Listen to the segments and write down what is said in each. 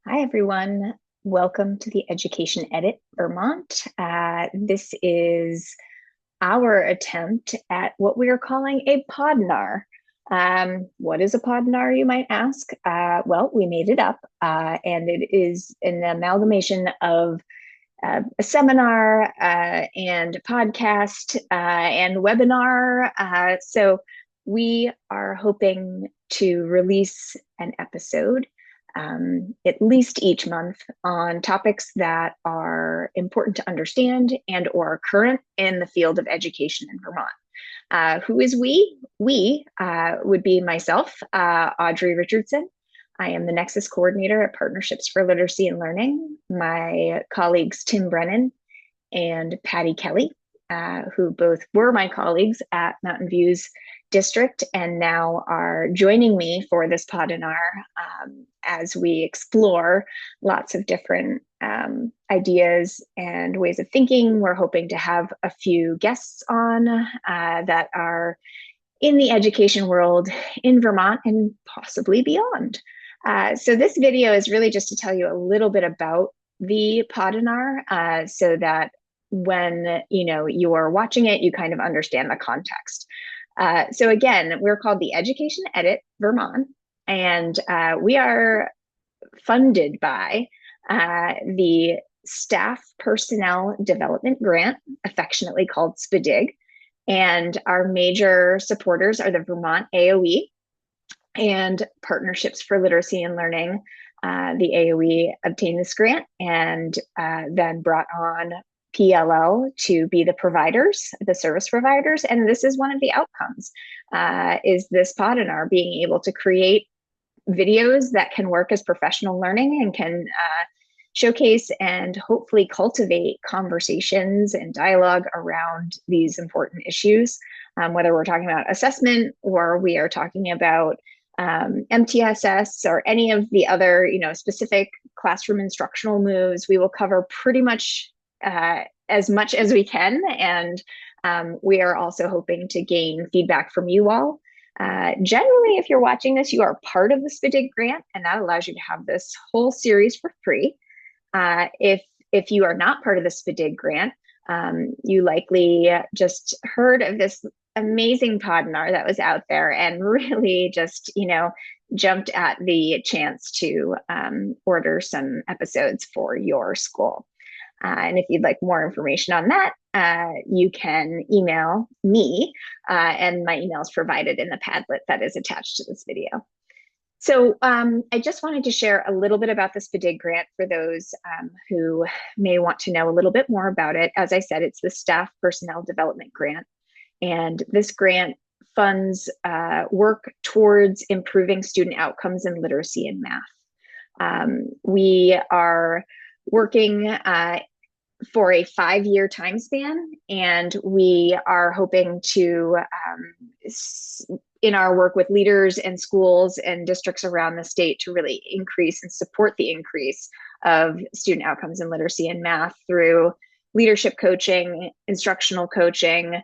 Hi, everyone. Welcome to the Education Edit Vermont. This is our attempt at what we are calling a Podinar. What is a Podinar, you might ask? Well, we made it up, and it is an amalgamation of a seminar and a podcast and webinar. So we are hoping to release an episode at least each month on topics that are important to understand and or current in the field of education in Vermont. Who is we? We would be myself, Audrey Richardson. I am the Nexus Coordinator at Partnerships for Literacy and Learning. My colleagues, Tim Brennan and Patty Kelly, who both were my colleagues at Mountain View's district and now are joining me for this Podinar as we explore lots of different ideas and ways of thinking. We're hoping to have a few guests on that are in the education world in Vermont and possibly beyond. So this video is really just to tell you a little bit about the Podinar so that when you are watching it, you kind of understand the context. So again, we're called the Education Edit Vermont, and we are funded by the Staff Personnel Development Grant, affectionately called SPDG. And our major supporters are the Vermont AOE and Partnerships for Literacy and Learning. The AOE obtained this grant and then brought on PLL to be the providers, the service providers. And this is one of the outcomes, is this Podinar being able to create videos that can work as professional learning and can showcase and hopefully cultivate conversations and dialogue around these important issues, whether we're talking about assessment or we are talking about MTSS or any of the other, specific classroom instructional moves. We will cover pretty much as much as we can. And we are also hoping to gain feedback from you all. Generally, if you're watching this, you are part of the SPDG grant, and that allows you to have this whole series for free. If you are not part of the SPDG grant, you likely just heard of this amazing Podinar that was out there and really just, jumped at the chance to order some episodes for your school. And if you'd like more information on that, you can email me, and my email is provided in the Padlet that is attached to this video. So I just wanted to share a little bit about the SPDG grant for those who may want to know a little bit more about it. As I said, it's the Staff Personnel Development Grant. And this grant funds work towards improving student outcomes in literacy and math. We are working for a 5-year time span, and we are hoping to, in our work with leaders and schools and districts around the state, to really increase and support the increase of student outcomes in literacy and math through leadership coaching, instructional coaching,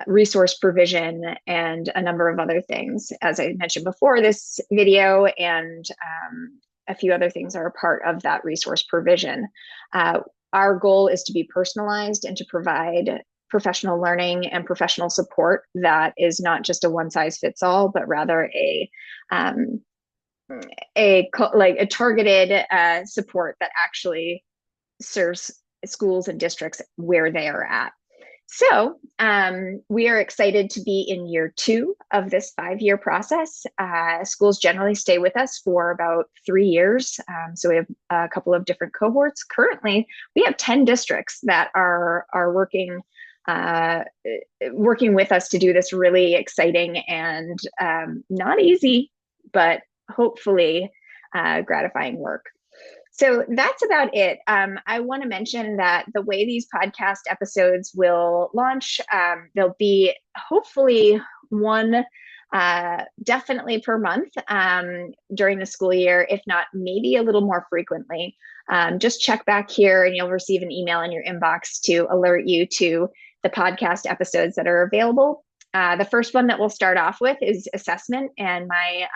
resource provision, and a number of other things. As I mentioned before, this video and a few other things are a part of that resource provision. Our goal is to be personalized and to provide professional learning and professional support that is not just a one-size-fits-all, but rather a targeted support that actually serves schools and districts where they are at. So we are excited to be in year 2 of this 5-year process. Schools generally stay with us for about 3 years. So we have a couple of different cohorts. Currently, we have 10 districts that are working with us to do this really exciting and not easy, but hopefully gratifying work. So that's about it. I want to mention that the way these podcast episodes will launch, there'll be hopefully one definitely per month during the school year, if not maybe a little more frequently. Just check back here and you'll receive an email in your inbox to alert you to the podcast episodes that are available. The first one that we'll start off with is assessment, and my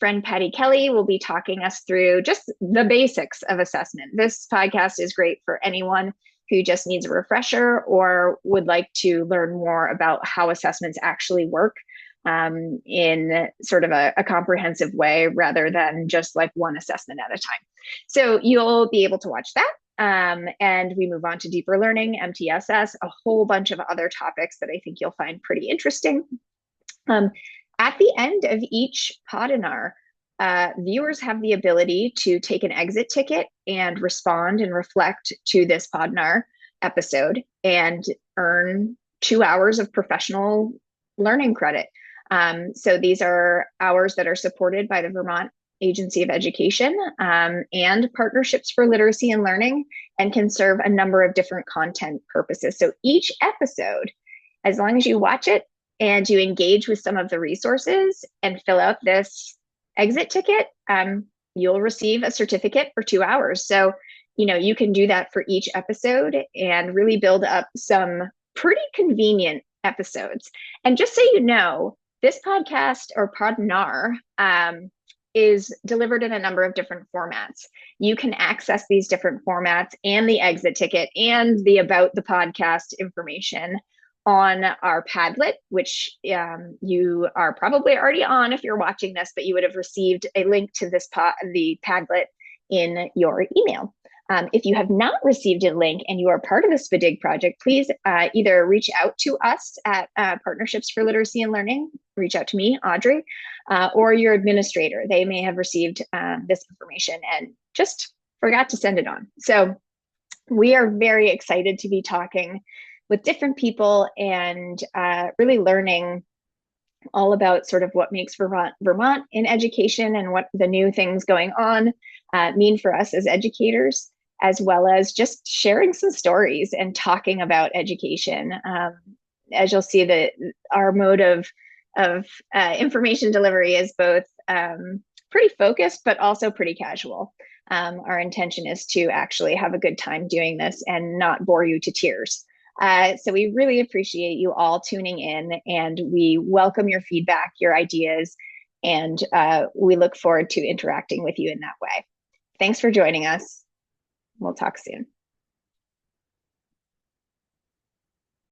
friend Patty Kelly will be talking us through just the basics of assessment. This podcast is great for anyone who just needs a refresher or would like to learn more about how assessments actually work in sort of a comprehensive way rather than just like one assessment at a time. So you'll be able to watch that. And we move on to deeper learning, MTSS, a whole bunch of other topics that I think you'll find pretty interesting. At the end of each Podinar, viewers have the ability to take an exit ticket and respond and reflect to this Podinar episode and earn 2 hours of professional learning credit. So these are hours that are supported by the Vermont Agency of Education and Partnerships for Literacy and Learning, and can serve a number of different content purposes. So each episode, as long as you watch it and you engage with some of the resources and fill out this exit ticket, you'll receive a certificate for 2 hours. So, you can do that for each episode and really build up some pretty convenient episodes. And just so you know, this podcast or Podinar is delivered in a number of different formats. You can access these different formats and the exit ticket and the about the podcast information on our Padlet, which you are probably already on if you're watching this, but you would have received a link to the Padlet in your email. If you have not received a link and you are part of the SPDG project, please either reach out to us at Partnerships for Literacy and Learning, reach out to me, Audrey, or your administrator. They may have received this information and just forgot to send it on. So we are very excited to be talking with different people and really learning all about sort of what makes Vermont in education and what the new things going on mean for us as educators, as well as just sharing some stories and talking about education. As you'll see, that our mode of information delivery is both pretty focused, but also pretty casual. Our intention is to actually have a good time doing this and not bore you to tears. So we really appreciate you all tuning in, and we welcome your feedback, your ideas, and we look forward to interacting with you in that way. Thanks for joining us. We'll talk soon.